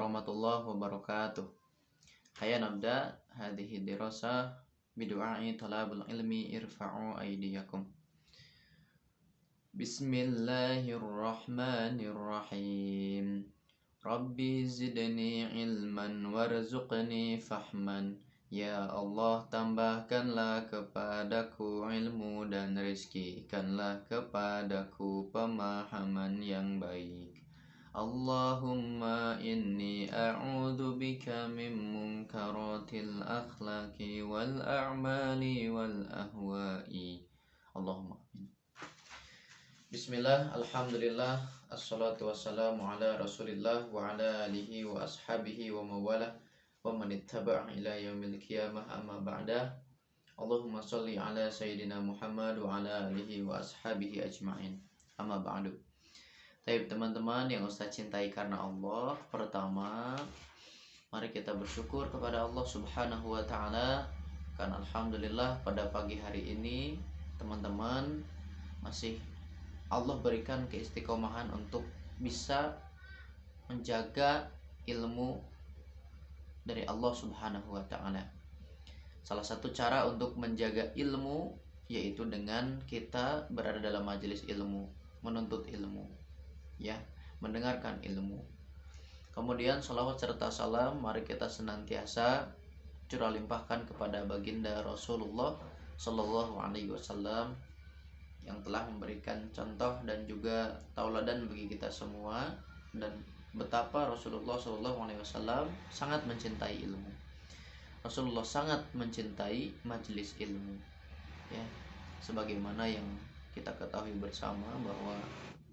warahmatullahi wabarakatuh. Hayya nabda hadhihi dirasah bidu'ai talabul ilmi irfa'u aydiyakum. Bismillahirrahmanirrahim. Rabbi zidni ilman warzuqni fahman. Ya Allah, tambahkanlah kepadaku ilmu dan rizkikanlah kepadaku pemahaman yang baik. Allahumma inni a'udzu bika min munkaratil akhlaqi wal a'mali wal ahwa'i. Allahumma amin. Bismillah, alhamdulillah, assalatu wassalamu ala rasulillah wa ala alihi wa ashabihi wa mawalah wa man ittaba'a ila yaumil qiyamah, amma ba'da. Allahumma sholli ala sayyidina Muhammad wa ala alihi wa ashabihi ajma'in, amma ba'du. Baik teman-teman yang Ustaz cintai karena Allah, pertama mari kita bersyukur kepada Allah Subhanahu wa taala karena alhamdulillah pada pagi hari ini teman-teman masih Allah berikan keistiqomahan untuk bisa menjaga ilmu dari Allah Subhanahu wa taala. Salah satu cara untuk menjaga ilmu yaitu dengan kita berada dalam majelis ilmu, menuntut ilmu, ya, mendengarkan ilmu. Kemudian salawat serta salam mari kita senantiasa curah limpahkan kepada baginda Rasulullah Sallallahu Alaihi Wasallam yang telah memberikan contoh dan juga tauladan bagi kita semua, dan betapa Rasulullah Sallallahu Alaihi Wasallam sangat mencintai ilmu. Rasulullah sangat mencintai majelis ilmu, ya, sebagaimana yang kita ketahui bersama bahwa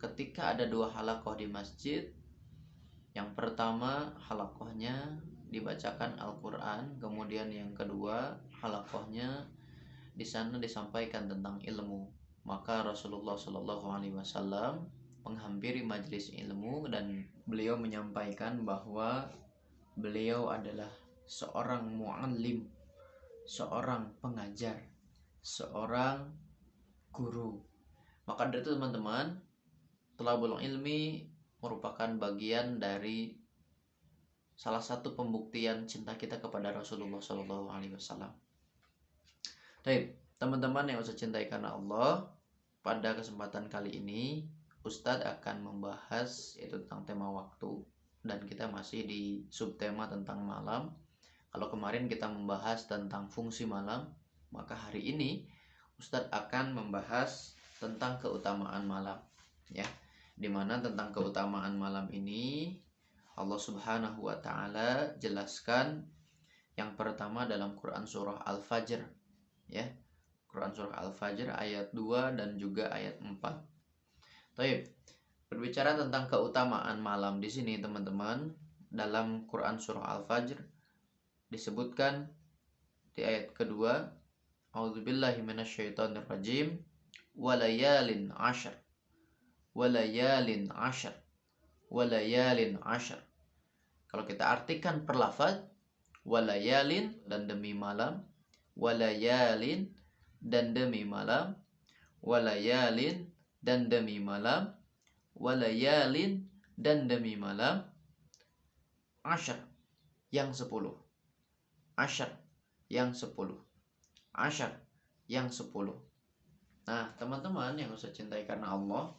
ketika ada dua halaqah di masjid, yang pertama halaqahnya dibacakan Al-Quran, kemudian yang kedua halaqahnya di sana disampaikan tentang ilmu, maka Rasulullah Shallallahu Alaihi Wasallam menghampiri majelis ilmu dan beliau menyampaikan bahwa beliau adalah seorang mu'allim, seorang pengajar, seorang guru. Maka dari itu teman-teman, thalabul ilmi merupakan bagian dari salah satu pembuktian cinta kita kepada Rasulullah Shallallahu Alaihi Wasallam. Baik, teman-teman yang Ustaz cintai karena Allah, pada kesempatan kali ini Ustadz akan membahas yaitu tentang tema waktu, dan kita masih di subtema tentang malam. Kalau kemarin kita membahas tentang fungsi malam, maka hari ini Ustadz akan membahas tentang keutamaan malam, ya. Dimana tentang keutamaan malam ini Allah Subhanahu wa taala jelaskan yang pertama dalam Quran surah Al-Fajr, ya. Quran surah Al-Fajr ayat 2 dan juga ayat 4. Baik. Berbicara tentang keutamaan malam di sini teman-teman, dalam Quran surah Al-Fajr disebutkan di ayat kedua, A'udzubillahi minasyaitonirrajim, walayalin ashar, walayalin ashar, walayalin ashar. Kalau kita artikan per lafaz, walayalin dan demi malam, walayalin dan demi malam, walayalin dan demi malam, walayalin dan demi malam, ashar yang 10, ashar yang 10, ashar yang 10. Nah, teman-teman yang saya cintai karena Allah,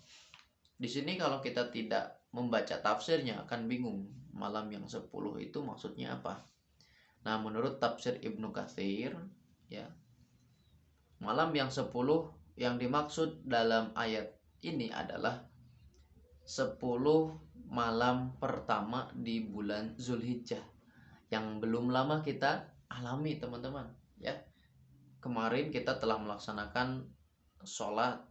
di sini kalau kita tidak membaca tafsirnya akan bingung, malam yang 10 itu maksudnya apa. Nah, menurut tafsir Ibnu Katsir, ya, malam yang 10 yang dimaksud dalam ayat ini adalah 10 malam pertama di bulan Zulhijjah yang belum lama kita alami teman-teman, ya. Kemarin kita telah melaksanakan sholat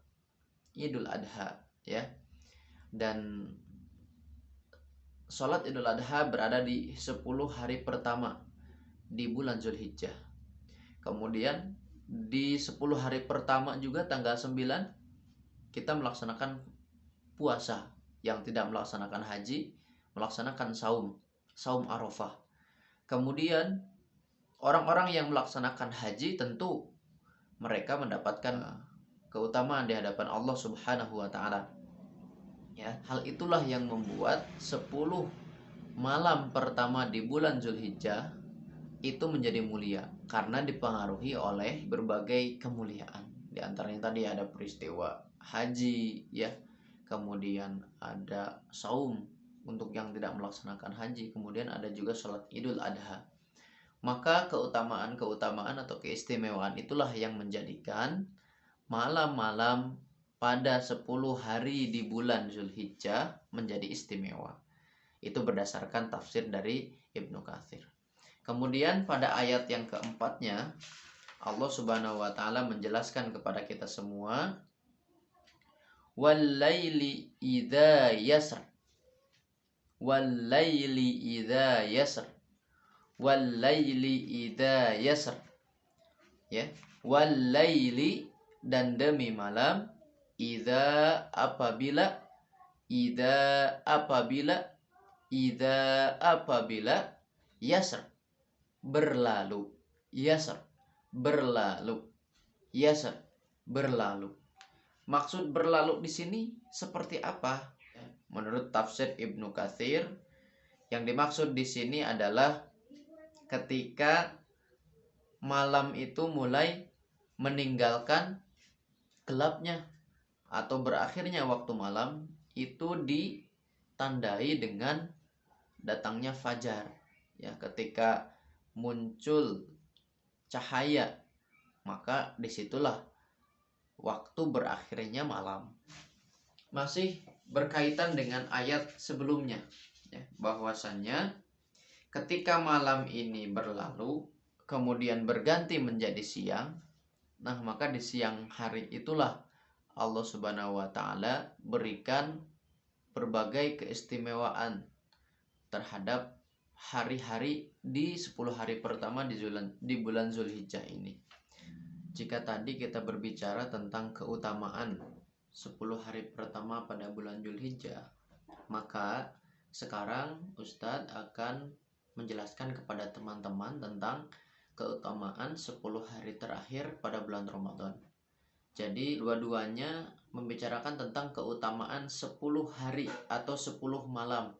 Idul Adha, ya. Dan sholat Idul Adha berada di 10 hari pertama di bulan Zulhijjah. Kemudian di 10 hari pertama juga tanggal 9 kita melaksanakan puasa. Yang tidak melaksanakan haji melaksanakan saum Arafah. Kemudian orang-orang yang melaksanakan haji tentu mereka mendapatkan keutamaan di hadapan Allah Subhanahu wa taala. Ya, hal itulah yang membuat 10 malam pertama di bulan Zulhijjah itu menjadi mulia karena dipengaruhi oleh berbagai kemuliaan. Di antaranya tadi ada peristiwa haji ya, kemudian ada saum untuk yang tidak melaksanakan haji, kemudian ada juga sholat Idul Adha. Maka keutamaan-keutamaan atau keistimewaan itulah yang menjadikan malam-malam pada 10 hari di bulan Zulhijjah menjadi istimewa. Itu berdasarkan tafsir dari Ibnu Katsir. Kemudian pada ayat yang keempatnya, Allah Subhanahu wa taala menjelaskan kepada kita semua, "Wal-laili idza yasr." Wal-laili idza yasr. Wal-laili idza yasr. Ya, wal-laili dan demi malam, idza apabila, idza apabila, idza apabila, yasr berlalu, yasr berlalu, yasr berlalu. Maksud berlalu di sini seperti apa? Menurut tafsir Ibnu Katsir, yang dimaksud di sini adalah ketika malam itu mulai meninggalkan gelapnya atau berakhirnya waktu malam, itu ditandai dengan datangnya fajar. Ya, ketika muncul cahaya, maka disitulah waktu berakhirnya malam. Masih berkaitan dengan ayat sebelumnya ya, bahwasannya ketika malam ini berlalu kemudian berganti menjadi siang, nah maka di siang hari itulah Allah Subhanahu wa taala berikan berbagai keistimewaan terhadap hari-hari di 10 hari pertama di bulan Zulhijjah ini. Jika tadi kita berbicara tentang keutamaan 10 hari pertama pada bulan Zulhijjah, maka sekarang Ustadz akan menjelaskan kepada teman-teman tentang keutamaan 10 hari terakhir pada bulan Ramadan. Jadi dua-duanya membicarakan tentang keutamaan 10 hari atau 10 malam.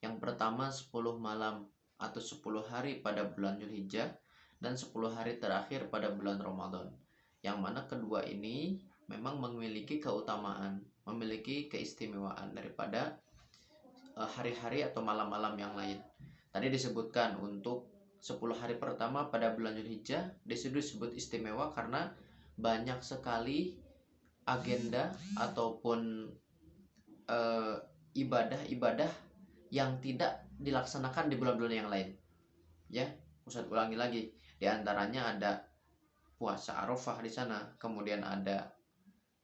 Yang pertama 10 malam atau 10 hari pada bulan Zulhijjah, dan 10 hari terakhir pada bulan Ramadan. Yang mana kedua ini memang memiliki keutamaan, memiliki keistimewaan daripada hari-hari atau malam-malam yang lain. Tadi disebutkan untuk 10 hari pertama pada bulan Zulhijjah disitu disebut istimewa karena banyak sekali agenda ataupun ibadah-ibadah yang tidak dilaksanakan di bulan-bulan yang lain. Ya, Ustaz ulangi lagi. Di antaranya ada puasa Arafah di sana, kemudian ada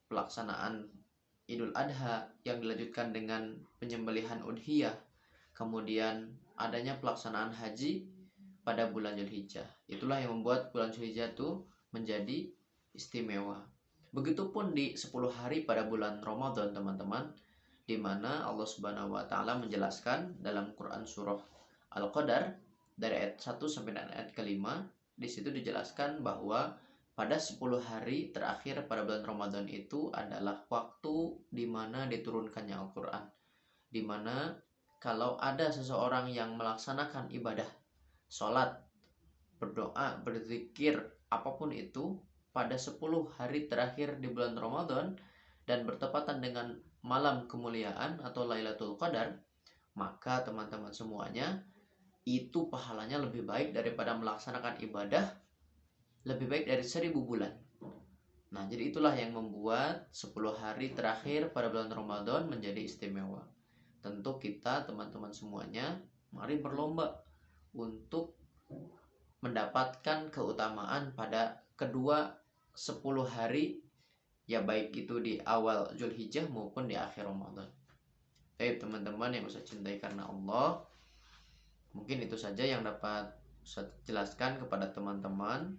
pelaksanaan Idul Adha yang dilanjutkan dengan penyembelihan udhiyah, kemudian adanya pelaksanaan haji pada bulan Zulhijjah. Itulah yang membuat bulan Zulhijjah itu menjadi istimewa. Begitupun di 10 hari pada bulan Ramadan, teman-teman, di mana Allah Subhanahu wa taala menjelaskan dalam Quran surah Al-Qadar dari ayat 1 sampai dengan ayat ke-5, di situ dijelaskan bahwa pada 10 hari terakhir pada bulan Ramadan itu adalah waktu di mana diturunkannya Al-Quran. Di mana kalau ada seseorang yang melaksanakan ibadah, sholat, berdoa, berzikir, apapun itu, pada 10 hari terakhir di bulan Ramadan dan bertepatan dengan malam kemuliaan atau Lailatul Qadar, maka teman-teman semuanya, itu pahalanya lebih baik daripada melaksanakan ibadah lebih baik dari 1000 bulan. Nah, jadi itulah yang membuat 10 hari terakhir pada bulan Ramadan menjadi istimewa. Tentu kita teman-teman semuanya mari berlomba untuk mendapatkan keutamaan pada kedua 10 hari, ya baik itu di awal Zulhijjah maupun di akhir Ramadan. Baik teman-teman yang saya cintai karena Allah, mungkin itu saja yang dapat saya jelaskan kepada teman-teman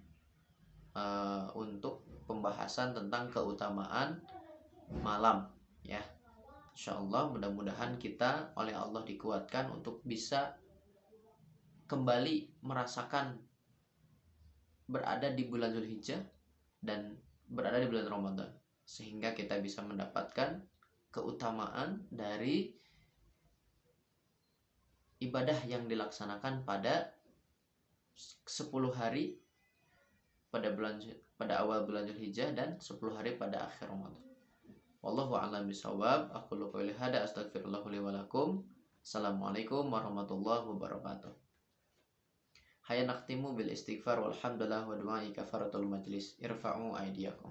untuk pembahasan tentang keutamaan malam ya. Insyaallah mudah-mudahan kita oleh Allah dikuatkan untuk bisa kembali merasakan berada di bulan Zulhijjah dan berada di bulan Ramadan, sehingga kita bisa mendapatkan keutamaan dari ibadah yang dilaksanakan pada 10 hari pada awal bulan Dzulhijjah dan 10 hari pada akhir Ramadan. Wallahu a'lam bishawab. Aku qouli hada astaghfirullah li wa lakum. Assalamualaikum warahmatullahi wabarakatuh. Hayya naqtimu bil istighfar walhamdulillah wa du'ai kafaratul majlis. Irfa'u aydiyakum.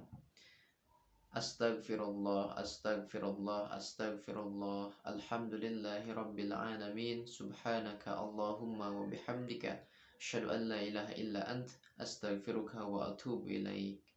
Astaghfirullah, astaghfirullah, astaghfirullah. Alhamdulillahi rabbil alamin. Subhanaka Allahumma wa bihamdika asyhadu an la ilaha illa ant astaghfiruka wa atubu ilaik.